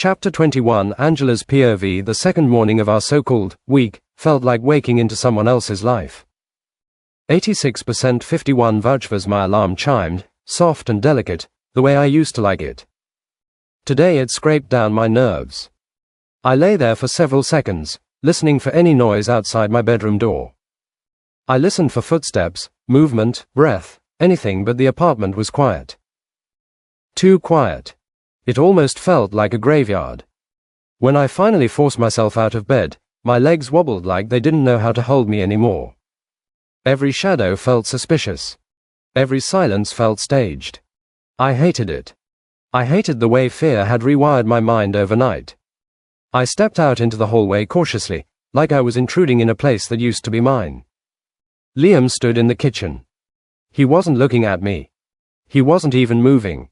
Chapter 21 Angela's POV. The second morning of our so-called week felt like waking into someone else's life. 86% 51 vouchers. My alarm chimed, soft and delicate, the way I used to like it. Today it scraped down my nerves. I lay there for several seconds, listening for any noise outside my bedroom door. I listened for footsteps, movement, breath, anything, but the apartment was quiet. Too quiet. It almost felt like a graveyard. When I finally forced myself out of bed, my legs wobbled like they didn't know how to hold me anymore. Every shadow felt suspicious. Every silence felt staged. I hated it. I hated the way fear had rewired my mind overnight. I stepped out into the hallway cautiously, like I was intruding in a place that used to be mine. Liam stood in the kitchen. He wasn't looking at me. He wasn't even moving.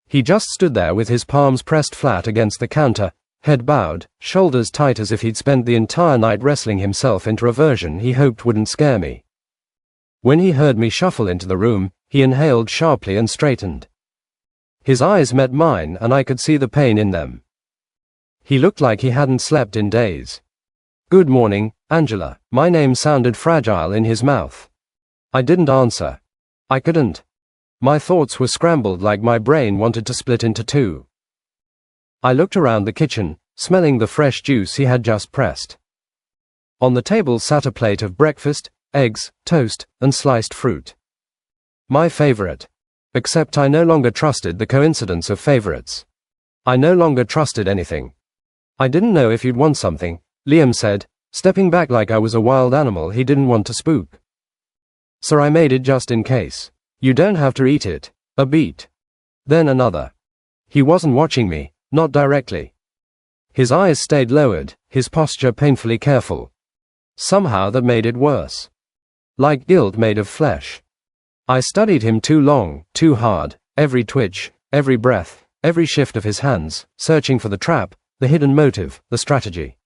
He just stood there with his palms pressed flat against the counter, head bowed, shoulders tight, as if he'd spent the entire night wrestling himself into a version he hoped wouldn't scare me. When he heard me shuffle into the room, he inhaled sharply and straightened. His eyes met mine and I could see the pain in them. He looked like he hadn't slept in days. "Good morning, Angela." My name sounded fragile in his mouth. I didn't answer. I couldn't. My thoughts were scrambled like my brain wanted to split into two. I looked around the kitchen, smelling the fresh juice he had just pressed. On the table sat a plate of breakfast, eggs, toast, and sliced fruit. My favorite. Except I no longer trusted the coincidence of favorites. I no longer trusted anything. "I didn't know if you'd want something," Liam said, stepping back like I was a wild animal he didn't want to spook. "So I made it just in case. You don't have to eat it." A beat. Then another. He wasn't watching me, not directly. His eyes stayed lowered, his posture painfully careful. Somehow that made it worse. Like guilt made of flesh. I studied him too long, too hard, every twitch, every breath, every shift of his hands, searching for the trap, the hidden motive, the strategy.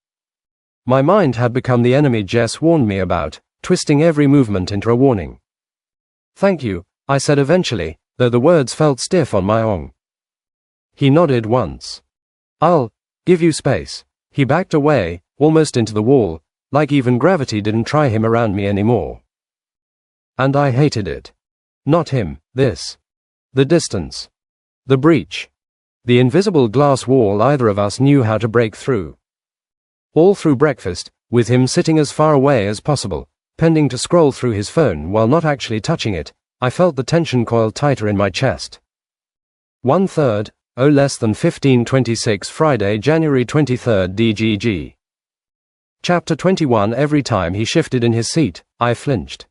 My mind had become the enemy Jess warned me about, twisting every movement into a warning. "Thank you," I said eventually, though the words felt stiff on my own. He nodded once. "I'll give you space." He backed away, almost into the wall, like even gravity didn't try him around me anymore. And I hated it. Not him, this. The distance. The breach. The invisible glass wall either of us knew how to break through. All through breakfast, with him sitting as far away as possible, pending to scroll through his phone while not actually touching it, I felt the tension coil tighter in my chest. 1/3, less than 15:26 Friday, January 23rd DGG. Chapter 21 Every time he shifted in his seat, I flinched.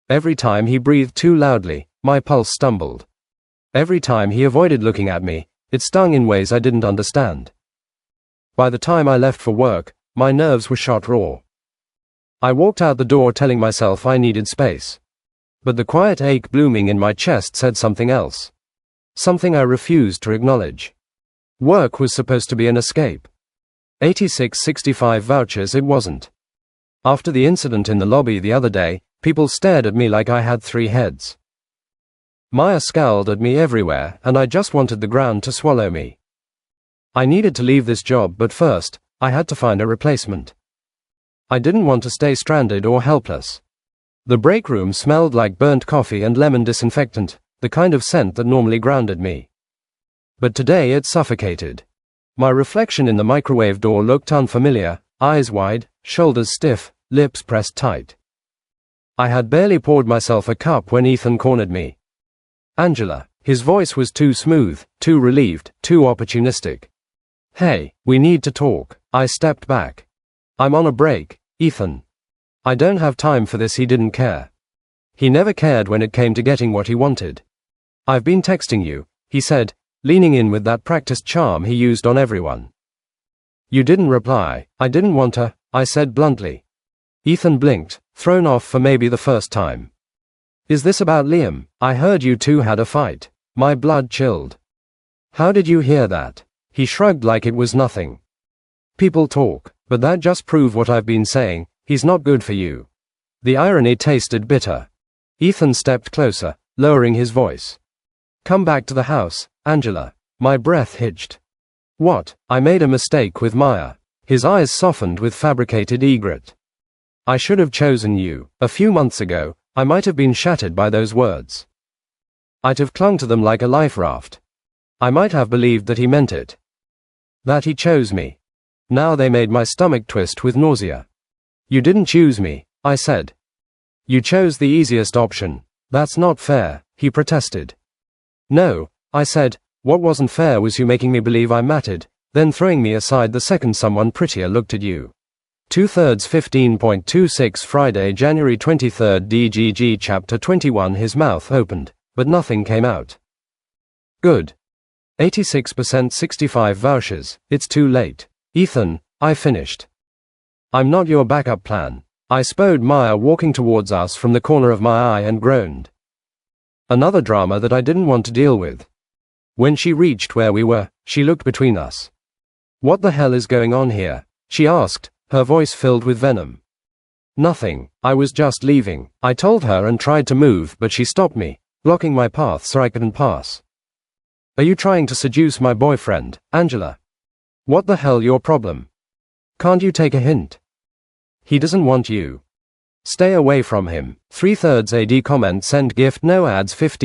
Every time he breathed too loudly, my pulse stumbled. Every time he avoided looking at me, it stung in ways I didn't understand. By the time I left for work, my nerves were shot raw. I walked out the door telling myself I needed space. But the quiet ache blooming in my chest said something else. Something I refused to acknowledge. Work was supposed to be an escape. 8665 vouchers it wasn't. After the incident in the lobby the other day, people stared at me like I had 3 heads. Maya scowled at me everywhere, and I just wanted the ground to swallow me. I needed to leave this job, but first, I had to find a replacement. I didn't want to stay stranded or helpless. The break room smelled like burnt coffee and lemon disinfectant, the kind of scent that normally grounded me. But today it suffocated. My reflection in the microwave door looked unfamiliar, eyes wide, shoulders stiff, lips pressed tight. I had barely poured myself a cup when Ethan cornered me. "Angela." His voice was too smooth, too relieved, too opportunistic. "Hey, we need to talk." I stepped back. "I'm on a break, Ethan. I don't have time for this." He didn't care. He never cared when it came to getting what he wanted. "I've been texting you," he said, leaning in with that practiced charm he used on everyone. "You didn't reply." "I didn't want to," I said bluntly. Ethan blinked, thrown off for maybe the first time. "Is this about Liam? I heard you two had a fight." My blood chilled. "How did you hear that?" He shrugged like it was nothing. "People talk, but that just proved what I've been saying. He's not good for you." The irony tasted bitter. Ethan stepped closer, lowering his voice. "Come back to the house, Angela." My breath hitched. What? I made a mistake with Maya. His eyes softened with fabricated egret. I should have chosen you. A few months ago, I might have been shattered by those words. I'd have clung to them like a life raft. I might have believed that he meant it. That he chose me. Now they made my stomach twist with nausea. You didn't choose me, I said. You chose the easiest option. That's not fair, he protested. No, I said, what wasn't fair was you making me believe I mattered, then throwing me aside the second someone prettier looked at you. 2/3 15.26 Friday, January 23, DGG Chapter 21. His mouth opened, but nothing came out. Good. 86% 65 vouchers, it's too late. Ethan, I finished. I'm not your backup plan. I spotted Maya walking towards us from the corner of my eye and groaned. Another drama that I didn't want to deal with. When she reached where we were, she looked between us. What the hell is going on here? She asked, her voice filled with venom. Nothing, I was just leaving. I told her and tried to move, but she stopped me, blocking my path so I couldn't pass. Are you trying to seduce my boyfriend, Angela? What the hell your problem? Can't you take a hint? He doesn't want you. Stay away from him. 3/3 AD comment send gift no ads 15